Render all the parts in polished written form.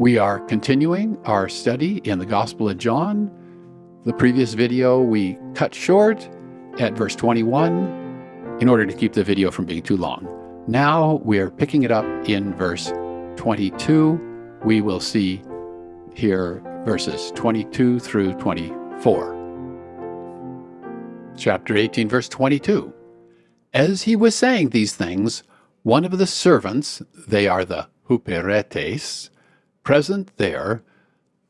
We are continuing our study in the Gospel of John. The previous video we cut short at verse 21 in order to keep the video from being too long. Now we're picking it up in verse 22. We will see here verses 22 through 24. Chapter 18, verse 22. As he was saying these things, one of the servants, they are the huperetes, present there,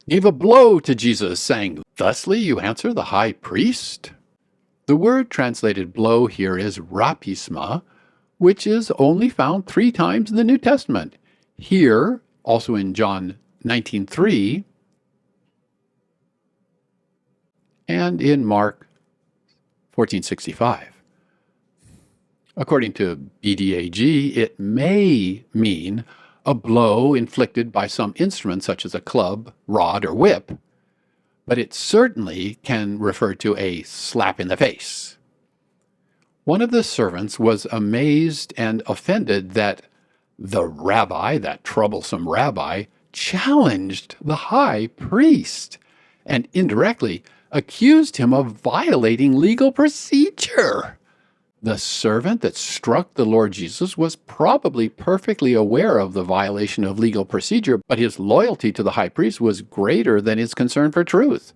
gave a blow to Jesus, saying, "Thusly you answer the high priest?" The word translated blow here is rapisma, which is only found 3 times in the New Testament. Here, also in John 19:3, and in Mark 14:65. According to BDAG, it may mean a blow inflicted by some instrument such as a club, rod, or whip, but it certainly can refer to a slap in the face. One of the servants was amazed and offended that the rabbi, that troublesome rabbi, challenged the high priest and indirectly accused him of violating legal procedure. The servant that struck the Lord Jesus was probably perfectly aware of the violation of legal procedure, but his loyalty to the high priest was greater than his concern for truth.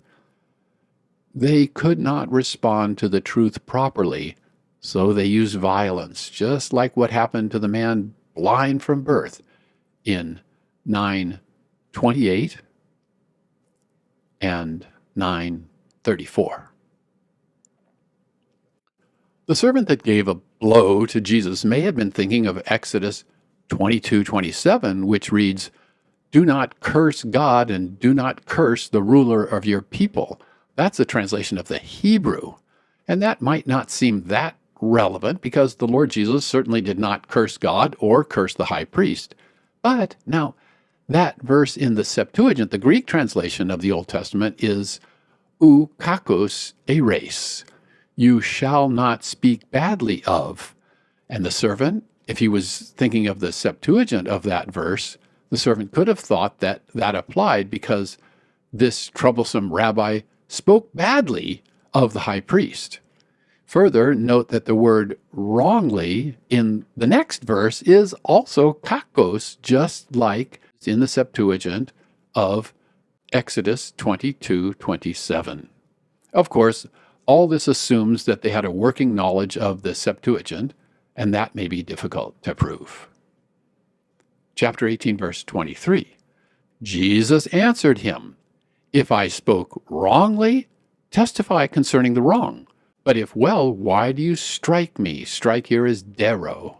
They could not respond to the truth properly, so they used violence, just like what happened to the man blind from birth in 9:28 and 9:34. The servant that gave a blow to Jesus may have been thinking of Exodus 22:27, which reads, "Do not curse God and do not curse the ruler of your people." That's a translation of the Hebrew. And that might not seem that relevant because the Lord Jesus certainly did not curse God or curse the high priest. But now, that verse in the Septuagint, the Greek translation of the Old Testament, is ou kakos eres. You shall not speak badly of. And the servant, if he was thinking of the Septuagint of that verse, the servant could have thought that that applied because this troublesome rabbi spoke badly of the high priest. Further, note that the word wrongly in the next verse is also kakos, just like in the Septuagint of Exodus 22:27. Of course, all this assumes that they had a working knowledge of the Septuagint, and that may be difficult to prove. Chapter 18, verse 23. Jesus answered him, "If I spoke wrongly, testify concerning the wrong. But if well, why do you strike me?" Strike here is dero.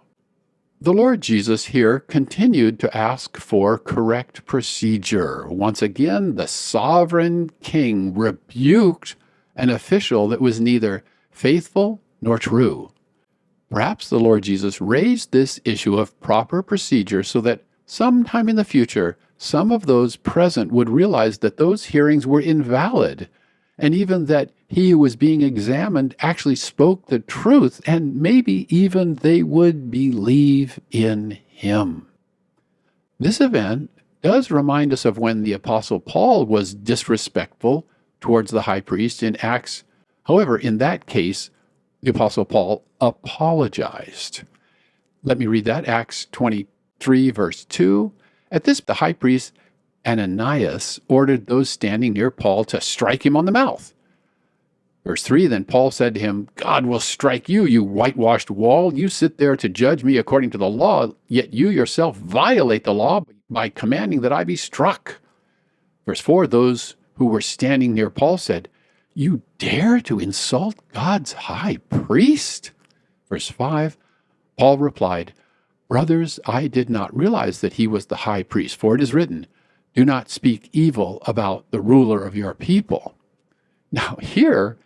The Lord Jesus here continued to ask for correct procedure. Once again, the sovereign king rebuked an official that was neither faithful nor true. Perhaps the Lord Jesus raised this issue of proper procedure so that sometime in the future, some of those present would realize that those hearings were invalid, and even that he who was being examined actually spoke the truth, and maybe even they would believe in him. This event does remind us of when the Apostle Paul was disrespectful towards the high priest in Acts. However, in that case, the Apostle Paul apologized. Let me read that, Acts 23, verse 2. At this, the high priest Ananias ordered those standing near Paul to strike him on the mouth. Verse 3, then Paul said to him, "God will strike you, you whitewashed wall. You sit there to judge me according to the law, yet you yourself violate the law by commanding that I be struck." Verse 4, those who were standing near Paul said, "You dare to insult God's high priest?" Verse 5, Paul replied, "Brothers, I did not realize that he was the high priest, for it is written, 'Do not speak evil about the ruler of your people.'" Now here,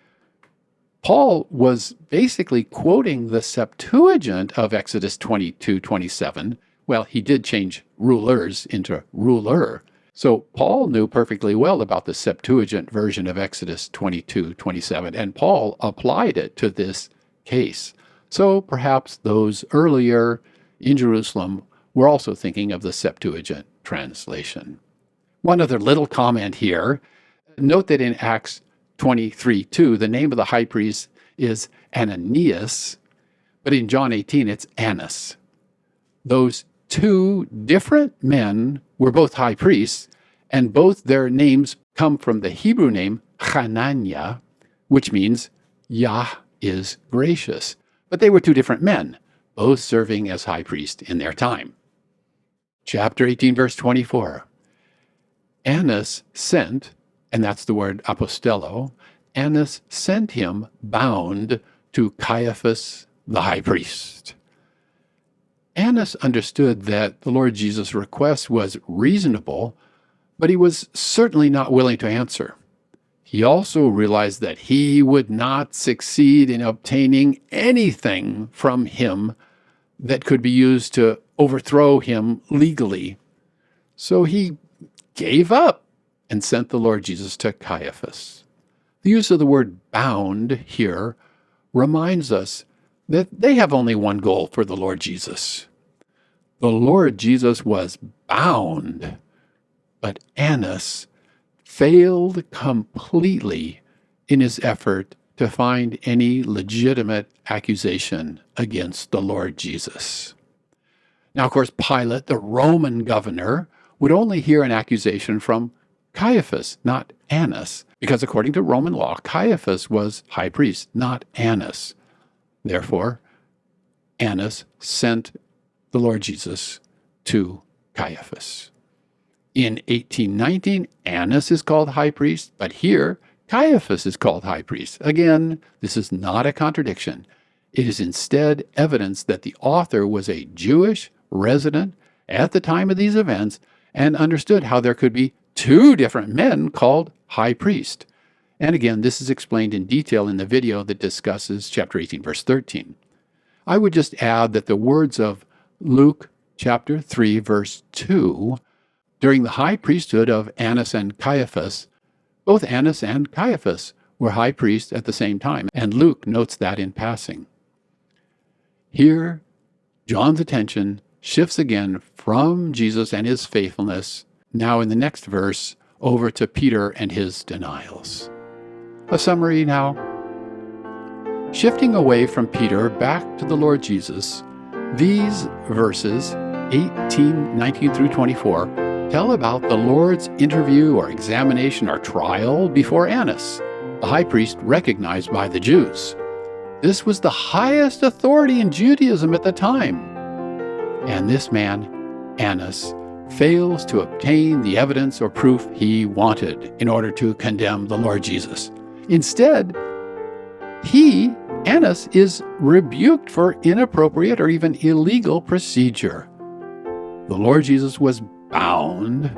Paul was basically quoting the Septuagint of Exodus 22:27. Well, he did change rulers into ruler. So Paul knew perfectly well about the Septuagint version of Exodus 22:27, and Paul applied it to this case. So perhaps those earlier in Jerusalem were also thinking of the Septuagint translation. One other little comment here. Note that in Acts 23:2, the name of the high priest is Ananias, but in John 18, it's Annas. Those two different men were both high priests, and both their names come from the Hebrew name Hananiah, which means Yah is gracious. But they were two different men, both serving as high priest in their time. Chapter 18, verse 24. Annas sent, and that's the word apostello, Annas sent him bound to Caiaphas the high priest. Annas understood that the Lord Jesus' request was reasonable, but he was certainly not willing to answer. He also realized that he would not succeed in obtaining anything from him that could be used to overthrow him legally. So he gave up and sent the Lord Jesus to Caiaphas. The use of the word bound here reminds us that they have only one goal for the Lord Jesus. The Lord Jesus was bound, but Annas failed completely in his effort to find any legitimate accusation against the Lord Jesus. Now, of course, Pilate, the Roman governor, would only hear an accusation from Caiaphas, not Annas, because according to Roman law, Caiaphas was high priest, not Annas. Therefore, Annas sent the Lord Jesus to Caiaphas. In 1819, Annas is called high priest, but here, Caiaphas is called high priest. Again, this is not a contradiction. It is instead evidence that the author was a Jewish resident at the time of these events and understood how there could be two different men called high priest. And again, this is explained in detail in the video that discusses chapter 18, verse 13. I would just add that the words of Luke chapter 3, verse 2, during the high priesthood of Annas and Caiaphas, both Annas and Caiaphas were high priests at the same time, and Luke notes that in passing. Here, John's attention shifts again from Jesus and his faithfulness, now in the next verse, over to Peter and his denials. A summary now. Shifting away from Peter back to the Lord Jesus, these verses, 18, 19 through 24, tell about the Lord's interview or examination or trial before Annas, the high priest recognized by the Jews. This was the highest authority in Judaism at the time. And this man, Annas, fails to obtain the evidence or proof he wanted in order to condemn the Lord Jesus. Instead, Annas, is rebuked for inappropriate or even illegal procedure. The Lord Jesus was bound,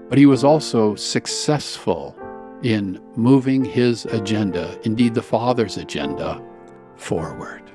but he was also successful in moving his agenda, indeed the Father's agenda, forward.